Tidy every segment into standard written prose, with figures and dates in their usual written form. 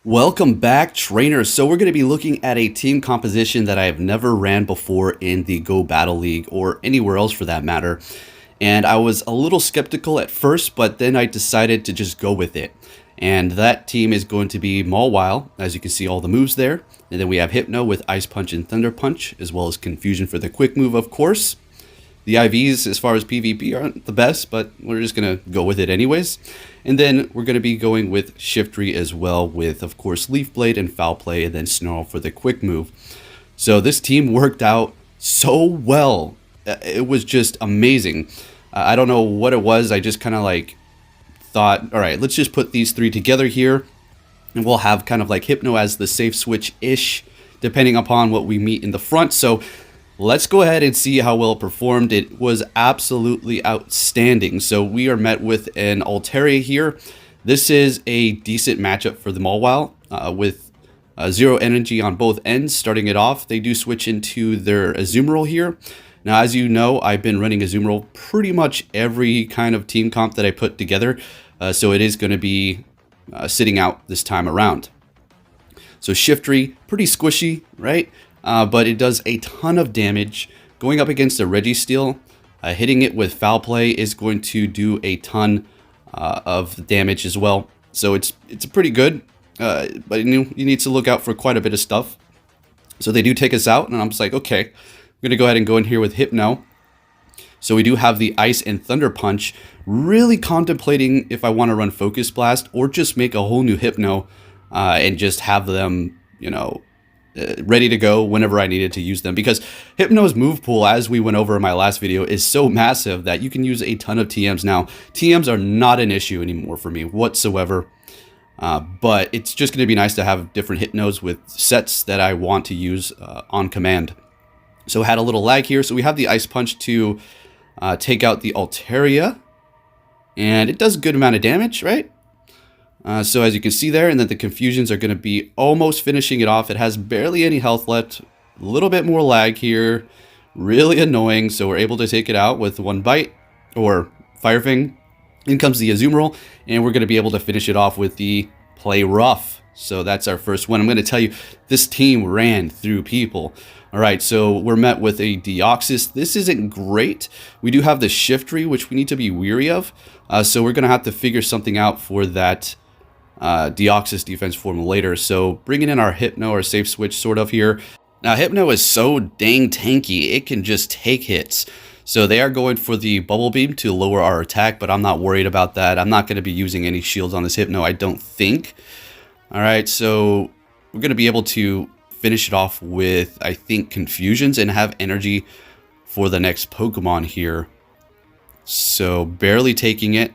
Welcome back, trainers. So we're going to be looking at a team composition that I have never ran before in the Go Battle League or anywhere else for that matter. And I was a little skeptical at first, but then I decided to just go with it. And that team is going to be Mawile, as you can see all the moves there. And then we have Hypno with Ice Punch and Thunder Punch, as well as Confusion for the quick move, of course. The IVs, as far as PvP, aren't the best, but we're just going to go with it anyways. And then we're going to be going with Shiftry as well with, of course, Leaf Blade and Foul Play, and then Snarl for the quick move. So this team worked out so well. It was just amazing. I don't know what it was. I just kind of like thought, all right, let's just put these three together here. And we'll have kind of like Hypno as the safe switch-ish, depending upon what we meet in the front. So let's go ahead and see how well it performed. It was absolutely outstanding. So we are met with an Altaria here. This is a decent matchup for the Mawile with zero energy on both ends. Starting it off, they do switch into their Azumarill here. Now, as you know, I've been running Azumarill pretty much every kind of team comp that I put together. So it is going to be sitting out this time around. So Shiftry, pretty squishy, right? But it does a ton of damage. Going up against a Registeel, hitting it with Foul Play is going to do a ton of damage as well. So it's pretty good, but you need to look out for quite a bit of stuff. So they do take us out, and I'm just like, okay, I'm going to go ahead and go in here with Hypno. So we do have the Ice and Thunder Punch. Really contemplating if I want to run Focus Blast or just make a whole new Hypno and just have them, you know, ready to go whenever I needed to use them, because Hypno's move pool, as we went over in my last video, is so massive that you can use a ton of TMs. Now, TMs are not an issue anymore for me whatsoever, but it's just going to be nice to have different Hypnos with sets that I want to use on command. So I had a little lag here. So we have the Ice Punch to take out the Altaria, and it does a good amount of damage, right? So as you can see there, and then the Confusions are going to be almost finishing it off. It has barely any health left. A little bit more lag here. Really annoying. So we're able to take it out with one bite or Fire Fang. In comes the Azumarill, and we're going to be able to finish it off with the Play Rough. So that's our first one. I'm going to tell you, this team ran through people. All right, so we're met with a Deoxys. This isn't great. We do have the Shiftry, which we need to be weary of. So we're going to have to figure something out for that Deoxys defense form later. So bringing in our Hypno, or safe switch sort of here. Now Hypno is so dang tanky, it can just take hits. So they are going for the Bubble Beam to lower our attack, but I'm not worried about that. I'm not going to be using any shields on this Hypno, I don't think. All right, so we're going to be able to finish it off with, I think, Confusions and have energy for the next Pokemon here. So barely taking it.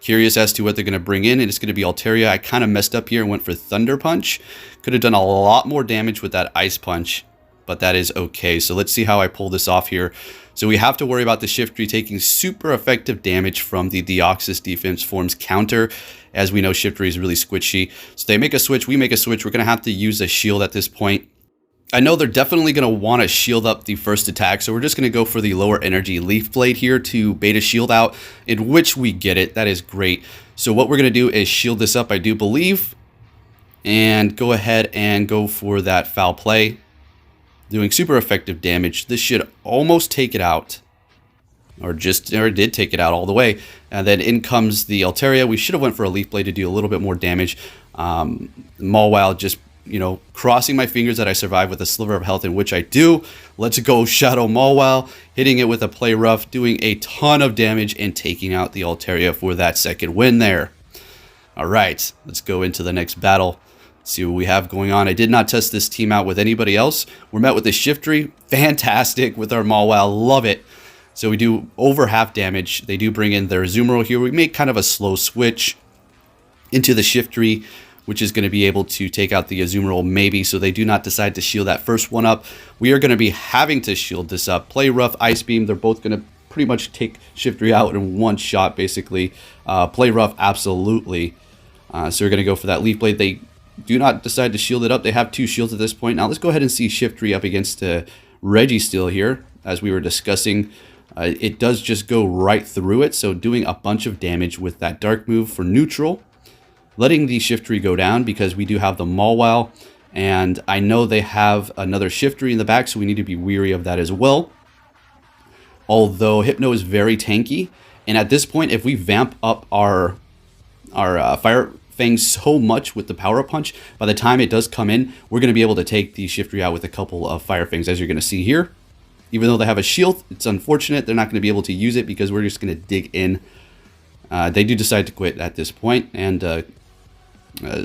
Curious as to what they're going to bring in, and it's going to be Altaria. I kind of messed up here and went for Thunder Punch. Could have done a lot more damage with that Ice Punch, but that is okay. So let's see how I pull this off here. So we have to worry about the Shiftry taking super effective damage from the Deoxys defense form's counter. As we know, Shiftry is really squishy. So they make a switch, we make a switch. We're going to have to use a shield at this point. I know they're definitely going to want to shield up the first attack, so we're just going to go for the lower energy Leaf Blade here to beta shield out, in which we get it. That is great. So what we're going to do is shield this up, I do believe, and go ahead and go for that Foul Play, doing super effective damage. This should almost take it out, or did take it out all the way. And then in comes the Altaria. We should have went for a Leaf Blade to do a little bit more damage. Mawile just, you know, crossing my fingers that I survive with a sliver of health, in which I do. Let's go Shadow Mawile, hitting it with a Play Rough, doing a ton of damage and taking out the Altaria for that second win there. All right, let's go into the next battle. See what we have going on. I did not test this team out with anybody else. We're met with the Shiftry. Fantastic with our Mawile. Love it. So we do over half damage. They do bring in their Azumarill here. We make kind of a slow switch into the Shiftry, which is going to be able to take out the Azumarill maybe, so they do not decide to shield that first one up. We are going to be having to shield this up. Play Rough, Ice Beam, they're both going to pretty much take Shiftry out in one shot, basically. Play Rough, absolutely. So we're going to go for that Leaf Blade. They do not decide to shield it up. They have two shields at this point. Now let's go ahead and see Shiftry up against Registeel here, as we were discussing. It does just go right through it, so doing a bunch of damage with that Dark move for neutral. letting the Shiftry go down because we do have the Mawile, and I know they have another Shiftry in the back, so we need to be weary of that as well. Although Hypno is very tanky, and at this point, if we vamp up our Fire Fang so much with the Power Up Punch, by the time it does come in, we're going to be able to take the Shiftry out with a couple of Fire Fangs, as you're going to see here. Even though they have a shield, it's unfortunate they're not going to be able to use it because we're just going to dig in. They do decide to quit at this point, and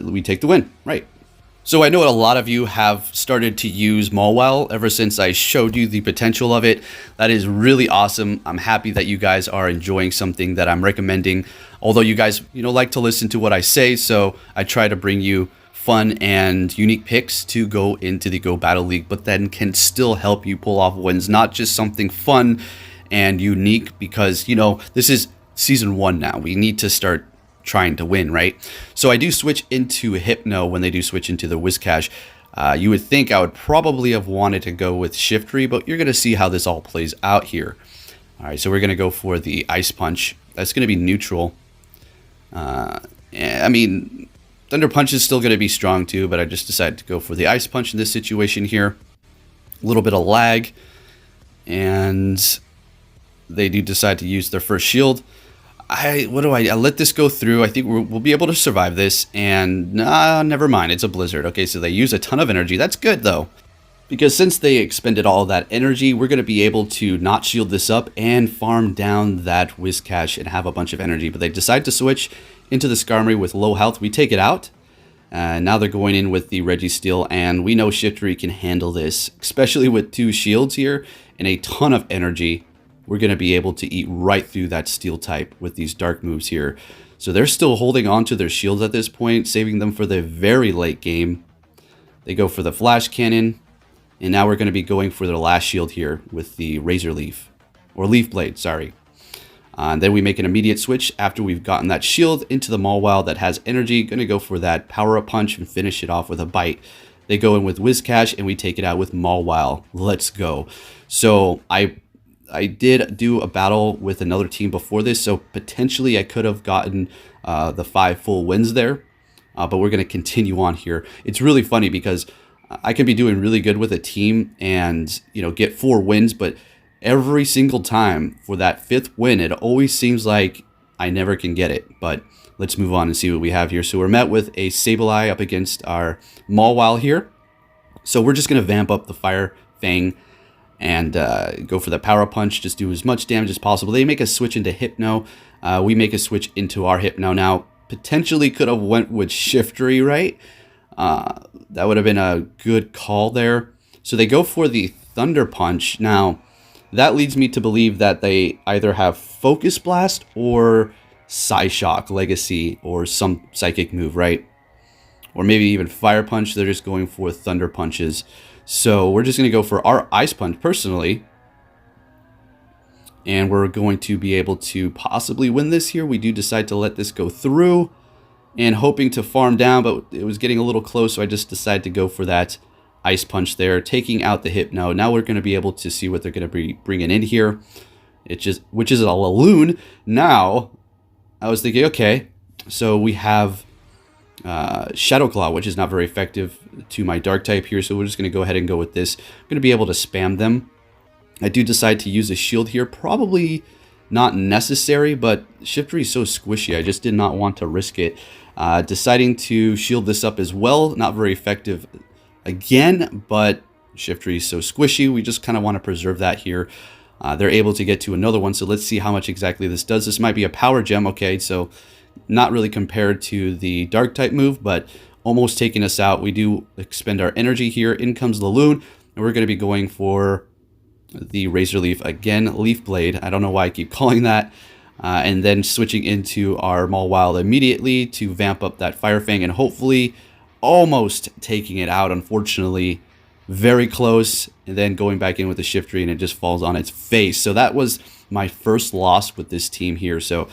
we take the win, right? So I know a lot of you have started to use Mawile ever since I showed you the potential of it. That is really awesome. I'm happy that you guys are enjoying something that I'm recommending. Although you guys, like to listen to what I say, so I try to bring you fun and unique picks to go into the Go Battle League, but then can still help you pull off wins, not just something fun and unique, because, this is season 1 now. We need to start trying to win, right? So I do switch into Hypno when they do switch into the Whiscash. You would think I would probably have wanted to go with Shiftry, but you're going to see how this all plays out here. All right, so we're going to go for the Ice Punch. That's going to be neutral. I mean, Thunder Punch is still going to be strong too, but I just decided to go for the Ice Punch in this situation here. A little bit of lag, and they do decide to use their first shield. I let this go through. I think we'll be able to survive this, and never mind, it's a blizzard. Okay, so they use a ton of energy. That's good though, because since they expended all that energy, we're going to be able to not shield this up and farm down that Whiscash and have a bunch of energy. But they decide to switch into the Skarmory with low health. We take it out. Now they're going in with the Registeel, and we know Shiftry can handle this, especially with 2 shields here and a ton of energy. We're going to be able to eat right through that steel type with these dark moves here. So they're still holding on to their shields at this point, saving them for the very late game. They go for the Flash Cannon, and now we're going to be going for their last shield here with the Razor Leaf, or Leaf Blade, sorry. And then we make an immediate switch after we've gotten that shield into the Mawile that has energy. Going to go for that Power Up Punch and finish it off with a Bite. They go in with Whiscash, and we take it out with Mawile. Let's go. So I did do a battle with another team before this, so potentially I could have gotten the 5 full wins there, but we're going to continue on here. It's really funny because I can be doing really good with a team and get 4 wins, but every single time for that 5th win, it always seems like I never can get it. But let's move on and see what we have here. So we're met with a Sableye up against our Mawile here. So we're just going to vamp up the Fire Fang and go for the Power Punch, just do as much damage as possible. They make a switch into Hypno. We make a switch into our Hypno. Now, potentially could have went with Shiftry, right? That would have been a good call there. So they go for the Thunder Punch. Now, that leads me to believe that they either have Focus Blast or Psyshock Legacy or some psychic move, right? Or maybe even Fire Punch. They're just going for Thunder Punches. So we're just going to go for our Ice Punch personally. And we're going to be able to possibly win this here. We do decide to let this go through and hoping to farm down, but it was getting a little close, so I just decided to go for that Ice Punch there, taking out the Hypno. Now we're going to be able to see what they're going to be bringing in here, which is a Laloon. Now, I was thinking, okay, so we have Shadow Claw, which is not very effective to my Dark type here, so we're just going to go ahead and go with this. I'm going to be able to spam them. I do decide to use a shield here, probably not necessary, but Shiftry is so squishy, I just did not want to risk it. Deciding to shield this up as well, not very effective again, but Shiftry is so squishy, we just kind of want to preserve that here. They're able to get to another one, so let's see how much exactly this does. This might be a power gem, okay, so not really compared to the Dark type move, but almost taking us out. We do expend our energy here. In comes Laloon, and we're going to be going for the Razor Leaf again, Leaf Blade. I don't know why I keep calling that. And then switching into our Mawile immediately to vamp up that Fire Fang and hopefully almost taking it out. Unfortunately, very close. And then going back in with the Shiftry and it just falls on its face. So that was my first loss with this team here. So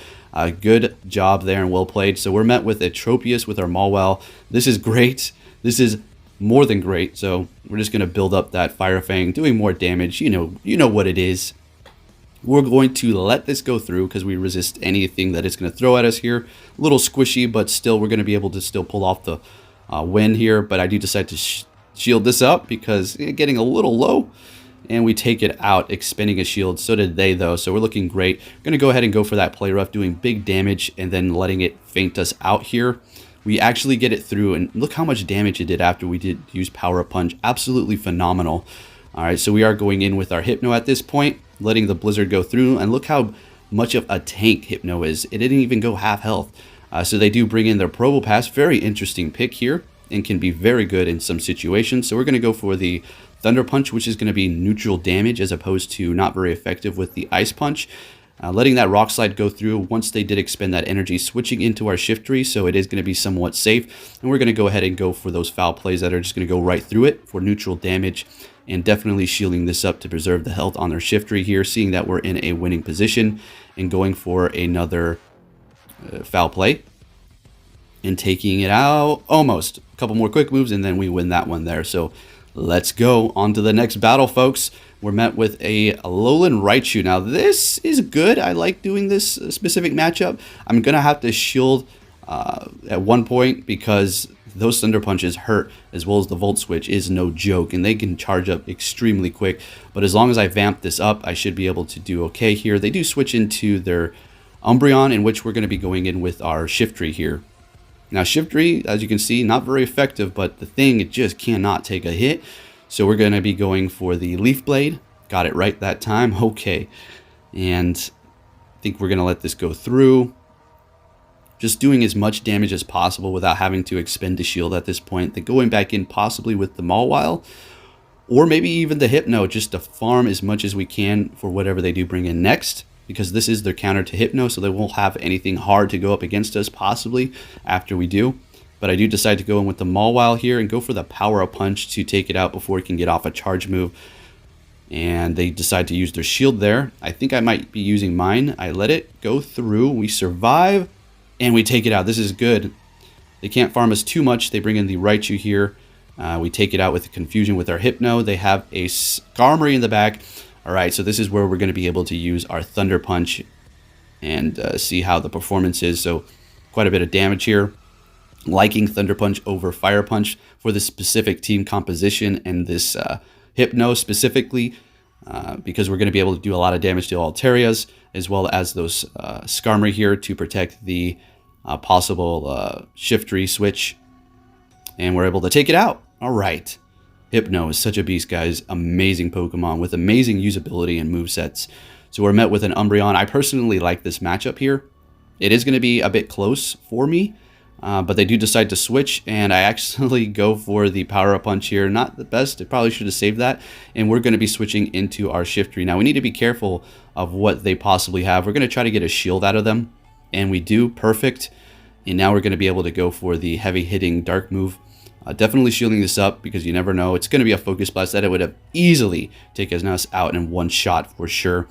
good job there and well played. So we're met with a Tropius with our Mawile. This is great. This is more than great. So we're just going to build up that Fire Fang, doing more damage. You know what it is. We're going to let this go through because we resist anything that it's going to throw at us here. A little squishy, but still we're going to be able to still pull off the win here. But I do decide to shield this up because it's getting a little low. And we take it out, expending a shield. So did they, though. So we're looking great. We're going to go ahead and go for that play rough, doing big damage and then letting it feint us out here. We actually get it through, and look how much damage it did after we did use Power Up Punch. Absolutely phenomenal. All right, so we are going in with our Hypno at this point, letting the Blizzard go through. And look how much of a tank Hypno is. It didn't even go half health. So they do bring in their Probopass. Very interesting pick here and can be very good in some situations. So we're going to go for the Thunder Punch, which is going to be neutral damage as opposed to not very effective with the Ice Punch. Letting that Rock Slide go through once they did expend that energy, switching into our Shiftry, so it is going to be somewhat safe. And we're going to go ahead and go for those foul plays that are just going to go right through it for neutral damage, and definitely shielding this up to preserve the health on their Shiftry here, seeing that we're in a winning position and going for another foul play and taking it out almost. A couple more quick moves and then we win that one there. So let's go on to the next battle, folks. We're met with a Alolan Raichu. Now, this is good. I like doing this specific matchup. I'm going to have to shield at one point because those Thunder Punches hurt, as well as the Volt Switch is no joke, and they can charge up extremely quick. But as long as I vamp this up, I should be able to do okay here. They do switch into their Umbreon, in which we're going to be going in with our Shiftry here. Now, Shiftry, as you can see, not very effective, but the thing, it just cannot take a hit. So we're going to be going for the Leaf Blade. Got it right that time. Okay. And I think we're going to let this go through. Just doing as much damage as possible without having to expend the shield at this point. Then going back in possibly with the Mawile. Or maybe even the Hypno, just to farm as much as we can for whatever they do bring in next. Because this is their counter to Hypno, so they won't have anything hard to go up against us possibly after we do. But I do decide to go in with the Mawile here and go for the Power Up Punch to take it out before it can get off a charge move. And they decide to use their shield there. I think I might be using mine. I let it go through. We survive, and we take it out. This is good. They can't farm us too much. They bring in the Raichu here. We take it out with the Confusion with our Hypno. They have a Skarmory in the back. All right, so this is where we're going to be able to use our Thunder Punch and see how the performance is. So quite a bit of damage here. Liking Thunder Punch over Fire Punch for this specific team composition and this Hypno specifically, because we're going to be able to do a lot of damage to Alterias, as well as those Skarmory here to protect the possible Shiftry switch. And we're able to take it out. All right. Hypno is such a beast, guys. Amazing Pokemon with amazing usability and movesets. So we're met with an Umbreon. I personally like this matchup here. It is going to be a bit close for me. But they do decide to switch, and I actually go for the Power Up Punch here. Not the best. I probably should have saved that. And we're going to be switching into our Shiftry. Now, we need to be careful of what they possibly have. We're going to try to get a shield out of them, and we do. Perfect. And now we're going to be able to go for the heavy-hitting Dark move. Definitely shielding this up because you never know. It's going to be a Focus Blast that it would have easily taken us out in one shot for sure.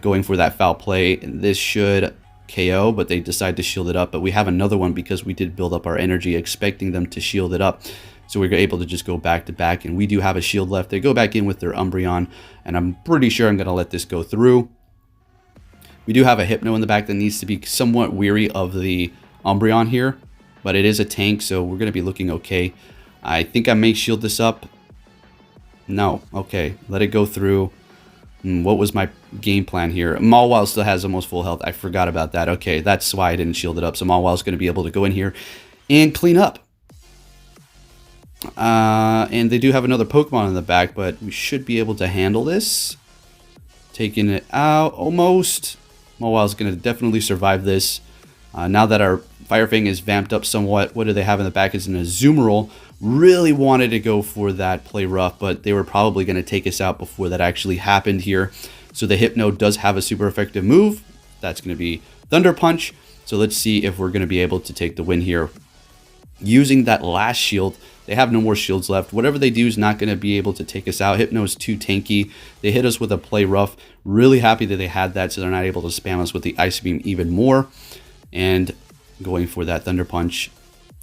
Going for that foul play. And this should KO, but they decide to shield it up. But we have another one because we did build up our energy expecting them to shield it up. So we were able to just go back to back, and we do have a shield left. They go back in with their Umbreon, and I'm pretty sure I'm going to let this go through. We do have a Hypno in the back that needs to be somewhat weary of the Umbreon here, but it is a tank, so we're going to be looking okay. I think I may shield this up. No. Okay. Let it go through. What was my game plan here? Mawile still has almost full health. I forgot about that. Okay, that's why I didn't shield it up. So Mawile's going to be able to go in here and clean up. And they do have another Pokemon in the back, but we should be able to handle this. Taking it out almost. Mawile's going to definitely survive this. Now that our Fire Fang is vamped up somewhat, what do they have in the back is an Azumarill. Really wanted to go for that play rough, but they were probably going to take us out before that actually happened here. So the Hypno does have a super effective move. That's going to be Thunder Punch. So let's see if we're going to be able to take the win here. Using that last shield, they have no more shields left. Whatever they do is not going to be able to take us out. Hypno is too tanky. They hit us with a play rough. Really happy that they had that, so they're not able to spam us with the Ice Beam even more. And going for that Thunder Punch.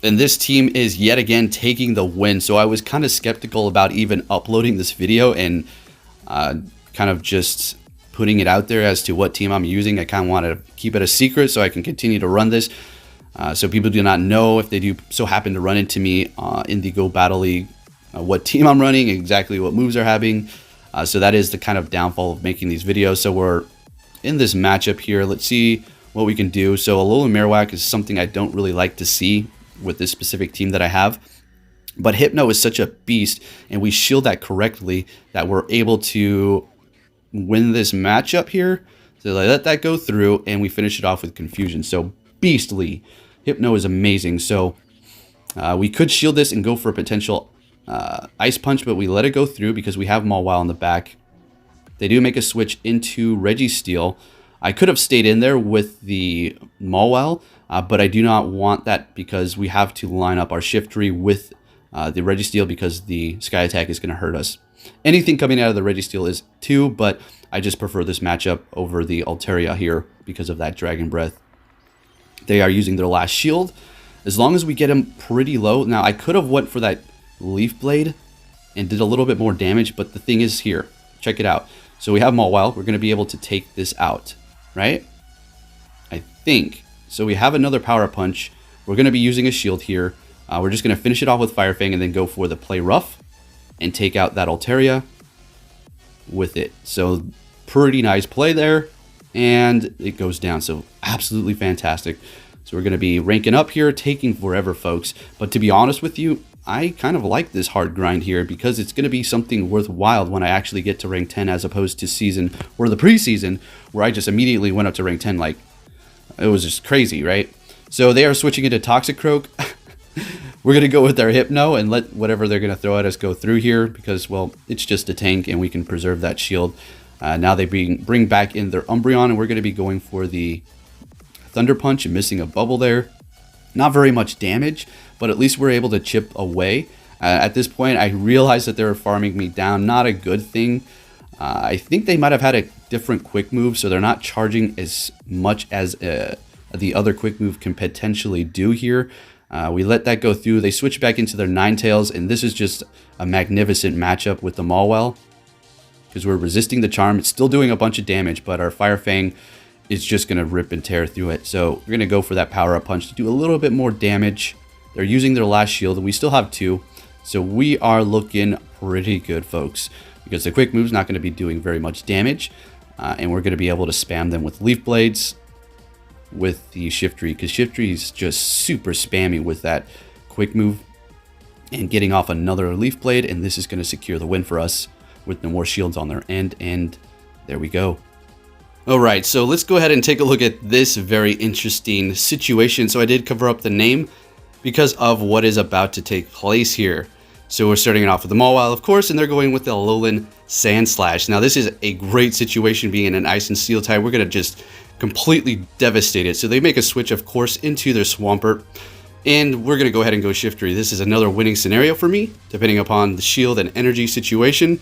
And this team is yet again taking the win. So I was kind of skeptical about even uploading this video and kind of just putting it out there as to what team I'm using. I kind of want to keep it a secret so I can continue to run this. So people do not know, if they do so happen to run into me in the Go Battle League, what team I'm running, exactly what moves they're having. So that is the kind of downfall of making these videos. So we're in this matchup here. Let's see what we can do. So Alolan Marowak is something I don't really like to see with this specific team that I have. But Hypno is such a beast, and we shield that correctly that we're able to win this matchup here. So I let that go through, and we finish it off with Confusion. So beastly. Hypno is amazing. So we could shield this and go for a potential Ice Punch, but we let it go through because we have Mawile in the back. They do make a switch into Registeel. I could have stayed in there with the Mawile, but I do not want that because we have to line up our Shiftry with the Registeel because the Sky Attack is going to hurt us. Anything coming out of the Registeel is 2, but I just prefer this matchup over the Altaria here because of that Dragon Breath. They are using their last shield. As long as we get them pretty low. Now, I could have went for that Leaf Blade and did a little bit more damage, but the thing is here. Check it out. So we have Mawile. We're going to be able to take this out, right? I think. So we have another Power Punch. We're going to be using a shield here. We're just going to finish it off with Fire Fang and then go for the Play Rough and take out that Altaria with it. So pretty nice play there, and it goes down. So absolutely fantastic. So we're going to be ranking up here, taking forever, folks. But to be honest with you, I kind of like this hard grind here because it's going to be something worthwhile when I actually get to rank 10 as opposed to season or the preseason where I just immediately went up to rank 10. Like, it was just crazy, right? So they are switching into Toxicroak. We're going to go with our Hypno and let whatever they're going to throw at us go through here because, well, it's just a tank and we can preserve that shield. Now they bring back in their Umbreon, and we're going to be going for the Thunder Punch and missing a bubble there. Not very much damage, but at least we're able to chip away. At this point, I realized that they were farming me down. Not a good thing. I think they might have had a different quick move, so they're not charging as much as the other quick move can potentially do here. We let that go through. They switch back into their Ninetales, and this is just a magnificent matchup with the Mawile because we're resisting the charm. It's still doing a bunch of damage, but our Fire Fang is just going to rip and tear through it. So we're going to go for that Power Up Punch to do a little bit more damage. They're using their last shield, and we still have 2. So we are looking pretty good, folks, because the quick move's not going to be doing very much damage, and we're going to be able to spam them with Leaf Blades with the Shiftry, because Shiftry is just super spammy with that quick move and getting off another Leaf Blade, and this is going to secure the win for us with no more shields on their end, and there we go. Alright, so let's go ahead and take a look at this very interesting situation. So I did cover up the name because of what is about to take place here. So we're starting it off with the Mawile, of course, and they're going with the Alolan Sandslash. Now this is a great situation being in an Ice and Steel type. We're going to just completely devastate it. So they make a switch, of course, into their Swampert, and we're going to go ahead and go Shiftry. This is another winning scenario for me, depending upon the shield and energy situation.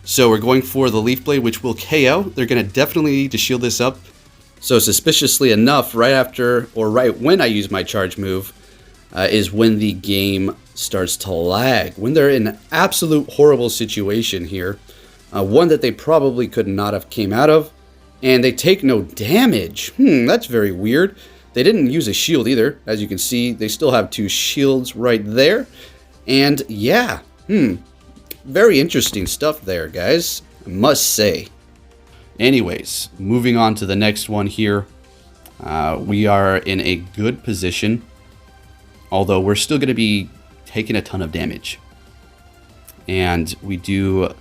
So we're going for the Leaf Blade, which will KO. They're going to definitely need to shield this up. So suspiciously enough, right after or right when I use my charge move is when the game starts to lag. When they're in an absolute horrible situation here. One that they probably could not have came out of. And they take no damage. That's very weird. They didn't use a shield either. As you can see, they still have 2 shields right there. And yeah, very interesting stuff there, guys, I must say. Anyways, moving on to the next one here. We are in a good position, although we're still going to be taking a ton of damage. And we do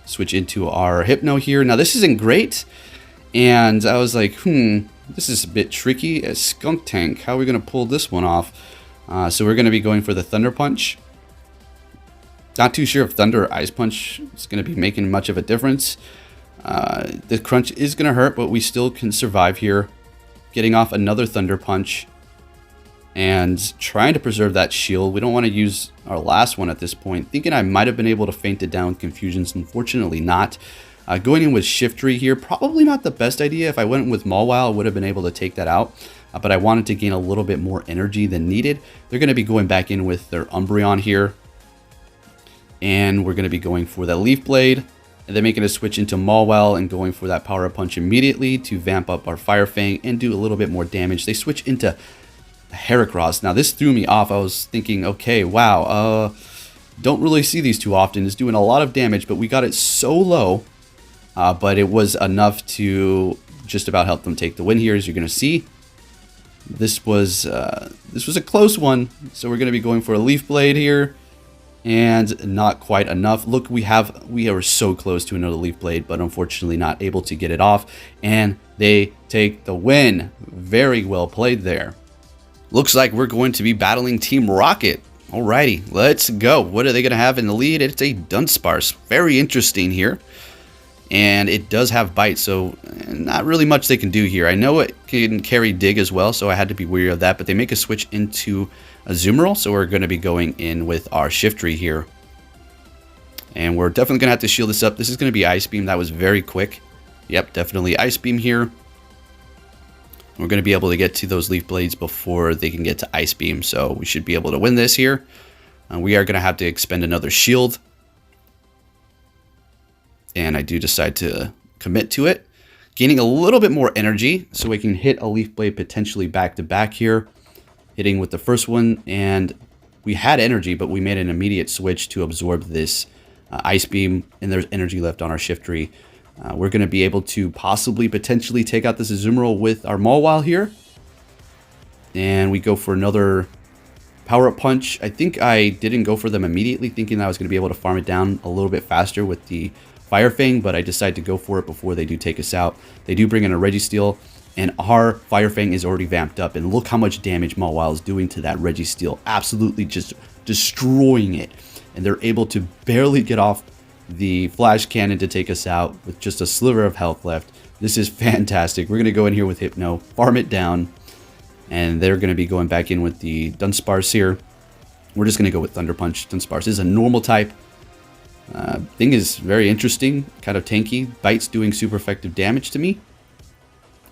switch into our Hypno here. Now, this isn't great. And I was like, this is a bit tricky. A Skunk Tank, how are we going to pull this one off? So we're going to be going for the Thunder Punch. Not too sure if Thunder or Ice Punch is going to be making much of a difference. The crunch is going to hurt, but we still can survive here. Getting off another Thunder Punch. And trying to preserve that shield. We don't want to use our last one at this point. Thinking I might have been able to feint it down with Confusions. Unfortunately not. Going in with Shiftry here. Probably not the best idea. If I went with Mawile, I would have been able to take that out. But I wanted to gain a little bit more energy than needed. They're going to be going back in with their Umbreon here. And we're going to be going for that Leaf Blade. And then making a switch into Mawile and going for that Power Up Punch immediately to vamp up our Fire Fang and do a little bit more damage. They switch into Heracross. Now this threw me off. I was thinking, okay, wow, don't really see these too often. It's doing a lot of damage, but we got it so low, but it was enough to just about help them take the win here, as you're going to see. This was a close one, so we're going to be going for a Leaf Blade here, and not quite enough. Look, we are so close to another Leaf Blade, but unfortunately not able to get it off, and they take the win. Very well played there. Looks like we're going to be battling Team Rocket. Alrighty, let's go. What are they going to have in the lead? It's a Dunsparce. Very interesting here. And it does have Bite, so not really much they can do here. I know it can carry Dig as well, so I had to be wary of that. But they make a switch into Azumarill, so we're going to be going in with our Shiftry here. And we're definitely going to have to shield this up. This is going to be Ice Beam. That was very quick. Yep, definitely Ice Beam here. We're going to be able to get to those Leaf Blades before they can get to Ice Beam, so we should be able to win this here. We are going to have to expend another shield. And I do decide to commit to it. Gaining a little bit more energy so we can hit a Leaf Blade potentially back to back here. Hitting with the first one, and we had energy, but we made an immediate switch to absorb this Ice Beam, and there's energy left on our Shiftry. We're going to be able to possibly, potentially take out this Azumarill with our Mawile here. And we go for another Power Up Punch. I think I didn't go for them immediately, thinking that I was going to be able to farm it down a little bit faster with the Fire Fang, but I decided to go for it before they do take us out. They do bring in a Registeel, and our Fire Fang is already vamped up. And look how much damage Mawile is doing to that Registeel. Absolutely just destroying it. And they're able to barely get off the Flash Cannon to take us out with just a sliver of health left. This is fantastic. We're going to go in here with Hypno, farm it down, and they're going to be going back in with the Dunsparce here. We're just going to go with Thunder Punch. Dunsparce is a normal type. Thing is very interesting, kind of tanky. Bite's doing super effective damage to me.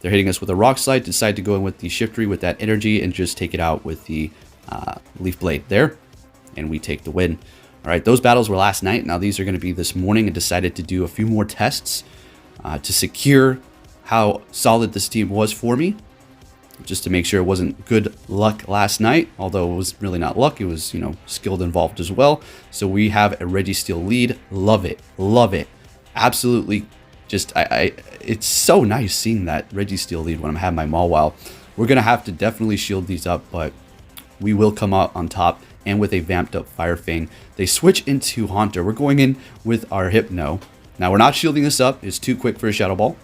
They're hitting us with a Rock Slide. Decide to go in with the Shiftry with that energy and just take it out with the Leaf Blade there. And we take the win. Alright, those battles were last night. Now these are going to be this morning, and decided to do a few more tests to secure how solid this team was for me. Just to make sure it wasn't good luck last night, although it was really not luck, it was, you know, skilled involved as well. So we have a Registeel lead. Love it. Love it. Absolutely. Just, it's so nice seeing that Registeel lead when I'm having my Mawile. We're going to have to definitely shield these up, but we will come out on top, and with a vamped up Fire Fang. They switch into Haunter. We're going in with our Hypno. Now we're not shielding this up. It's too quick for a Shadow Ball.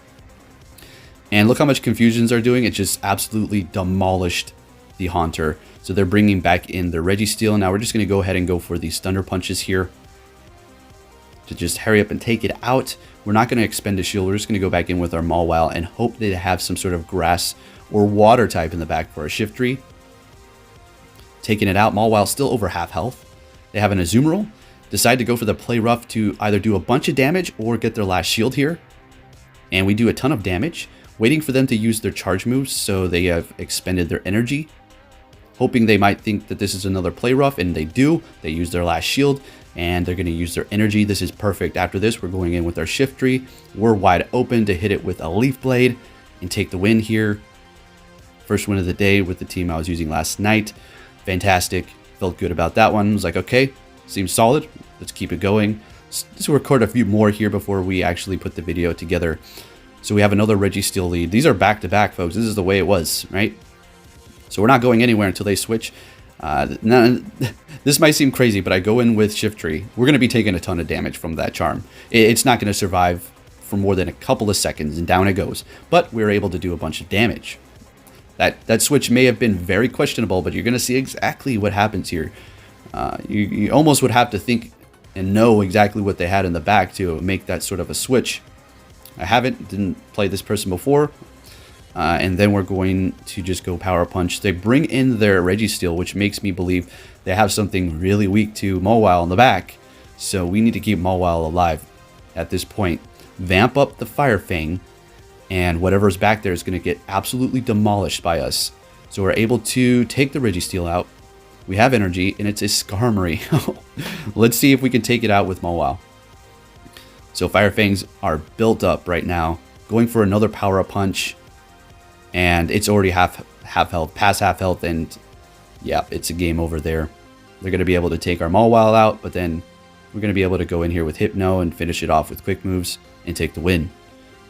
And look how much Confusions are doing. It just absolutely demolished the Haunter. So they're bringing back in the Registeel. Now we're just going to go ahead and go for these Thunder Punches here to just hurry up and take it out. We're not going to expend a shield. We're just going to go back in with our Mawile and hope they have some sort of grass or water type in the back for our Shiftry. Taking it out. Mawile still over half health. They have an Azumarill. Decide to go for the Play Rough to either do a bunch of damage or get their last shield here. And we do a ton of damage. Waiting for them to use their charge moves, so they have expended their energy. Hoping they might think that this is another Play Rough, and they do. They use their last shield, and they're going to use their energy. This is perfect. After this, we're going in with our Shiftry. We're wide open to hit it with a Leaf Blade and take the win here. First win of the day with the team I was using last night. Fantastic. Felt good about that one. I was like, okay, seems solid. Let's keep it going. Let's record a few more here before we actually put the video together. So we have another Registeel lead. These are back-to-back, folks. This is the way it was, right? So we're not going anywhere until they switch. Now, this might seem crazy, but I go in with Shiftry. We're going to be taking a ton of damage from that charm. It's not going to survive for more than a couple of seconds, and down it goes. But we're able to do a bunch of damage. That switch may have been very questionable, but you're going to see exactly what happens here. You almost would have to think and know exactly what they had in the back to make that sort of a switch. I didn't play this person before. And then we're going to just go Power Punch. They bring in their Registeel, which makes me believe they have something really weak to Mawile in the back. So we need to keep Mawile alive at this point. Vamp up the Fire Fang, and whatever's back there is going to get absolutely demolished by us. So we're able to take the Registeel out. We have energy, and it's a Skarmory. Let's see if we can take it out with Mawile. So Fire Fangs are built up right now, going for another power-up punch, and it's already half health, past half health, and yeah, it's a game over there. They're going to be able to take our Mawile out, but then we're going to be able to go in here with Hypno and finish it off with quick moves and take the win.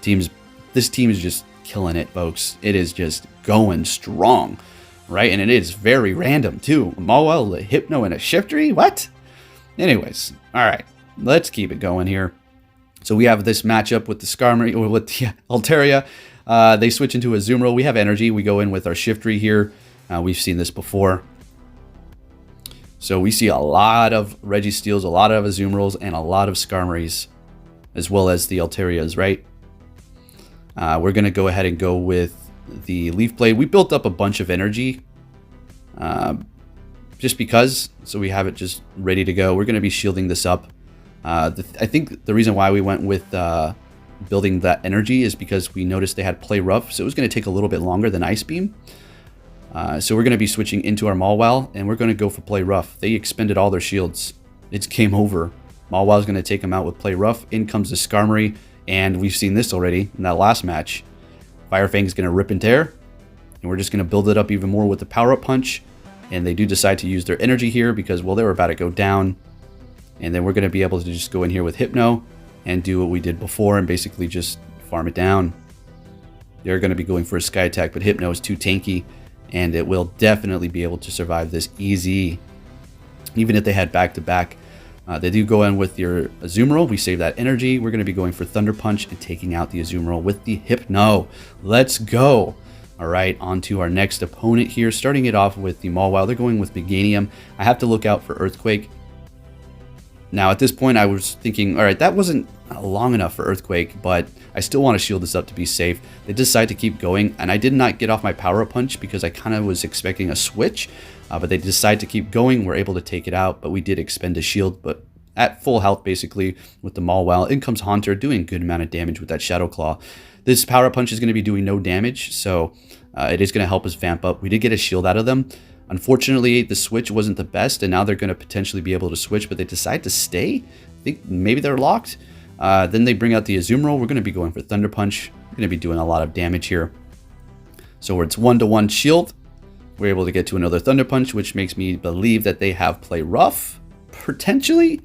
This team is just killing it, folks. It is just going strong, right? And it is very random too. Mawile, a Hypno, and a Shiftry? What? Anyways, all right, let's keep it going here. So we have this matchup with the Skarmory, or with the Altaria. They switch into a Azumarill. We have energy. We go in with our Shiftry here. We've seen this before. So we see a lot of Registeels, a lot of Azumarills, and a lot of Skarmories, as well as the Altarias, right? We're going to go ahead and go with the Leaf Blade. We built up a bunch of energy just because, so we have it just ready to go. We're going to be shielding this up. I think the reason why we went with building that energy is because we noticed they had Play Rough, so it was going to take a little bit longer than Ice Beam. So we're going to be switching into our Mawile, and we're going to go for Play Rough. They expended all their shields. It's game over. Mawile is going to take them out with Play Rough. In comes the Skarmory, and we've seen this already in that last match. Fire Fang is going to rip and tear, and we're just going to build it up even more with the Power-Up Punch. And they do decide to use their energy here because, well, they were about to go down. And then we're going to be able to just go in here with Hypno and do what we did before and basically just farm it down. They're going to be going for a Sky Attack, but Hypno is too tanky, and it will definitely be able to survive this easy. Even if they had back-to-back. They do go in with your Azumarill. We save that energy. We're going to be going for Thunder Punch and taking out the Azumarill with the Hypno. Let's go. All right, on to our next opponent here. Starting it off with the Mawile. They're going with Meganium. I have to look out for Earthquake. Now, at this point, I was thinking, all right, that wasn't long enough for Earthquake, but I still want to shield this up to be safe. They decide to keep going, and I did not get off my Power-Up Punch because I kind of was expecting a switch, but they decide to keep going. We're able to take it out, but we did expend a shield, but at full health, basically, with the Mawile. In comes Haunter, doing a good amount of damage with that Shadow Claw. This Power-Up Punch is going to be doing no damage, so it is going to help us vamp up. We did get a shield out of them. Unfortunately, the switch wasn't the best, and now they're going to potentially be able to switch, but they decide to stay. I think maybe they're locked. Then they bring out the Azumarill. We're going to be going for Thunder Punch. We're going to be doing a lot of damage here. So it's 1-to-1 shield. We're able to get to another Thunder Punch, which makes me believe that they have Play Rough, potentially,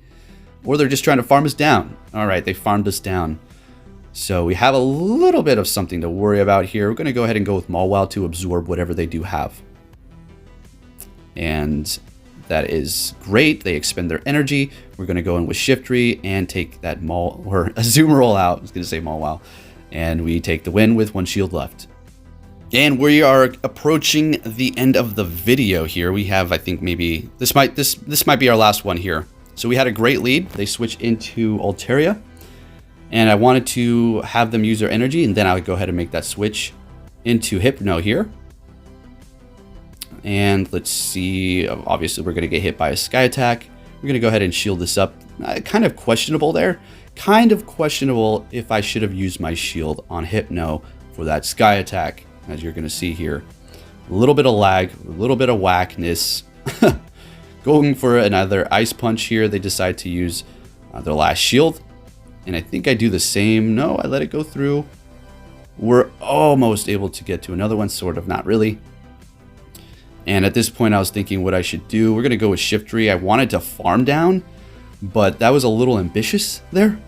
or they're just trying to farm us down. All right, they farmed us down. So we have a little bit of something to worry about here. We're going to go ahead and go with Mawile to absorb whatever they do have. And that is great. They expend their energy. We're going to go in with Shiftry and take that Azumarill out. I was going to say Mawile. And we take the win with 1 shield left. And we are approaching the end of the video here. We have, I think, maybe this might be our last one here. So we had a great lead. They switched into Altaria. And I wanted to have them use their energy, and then I would go ahead and make that switch into Hypno here. And let's see, obviously we're going to get hit by a Sky Attack. We're going to go ahead and shield this up. Kind of questionable there. Kind of questionable if I should have used my shield on Hypno for that Sky Attack, as you're going to see here. A little bit of lag, a little bit of whackness. Going for another Ice Punch here. They decide to use their last shield. And I think I do the same. No, I let it go through. We're almost able to get to another one, sort of, not really. And at this point, I was thinking what I should do. We're going to go with Shiftry. I wanted to farm down, but that was a little ambitious there.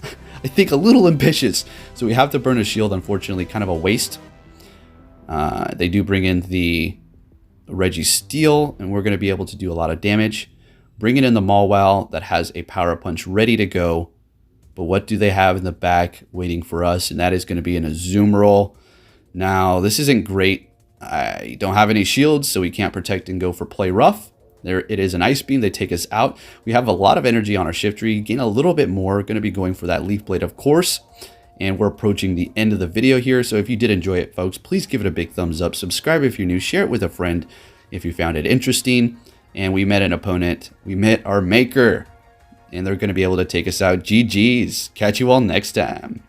I think a little ambitious. So we have to burn a shield, unfortunately, kind of a waste. They do bring in the Registeel, and we're going to be able to do a lot of damage. Bringing in the Mawile that has a Power Punch ready to go. But what do they have in the back waiting for us? And that is going to be an Azumarill. Now, this isn't great. I don't have any shields, so we can't protect and go for Play Rough. There it is, an Ice Beam. They take us out. We have a lot of energy on our Shiftry. Gain a little bit more. Going to be going for that Leaf Blade, of course. And we're approaching the end of the video here. So if you did enjoy it, folks, please give it a big thumbs up. Subscribe if you're new. Share it with a friend if you found it interesting. And we met an opponent. We met our maker. And they're going to be able to take us out. GG's. Catch you all next time.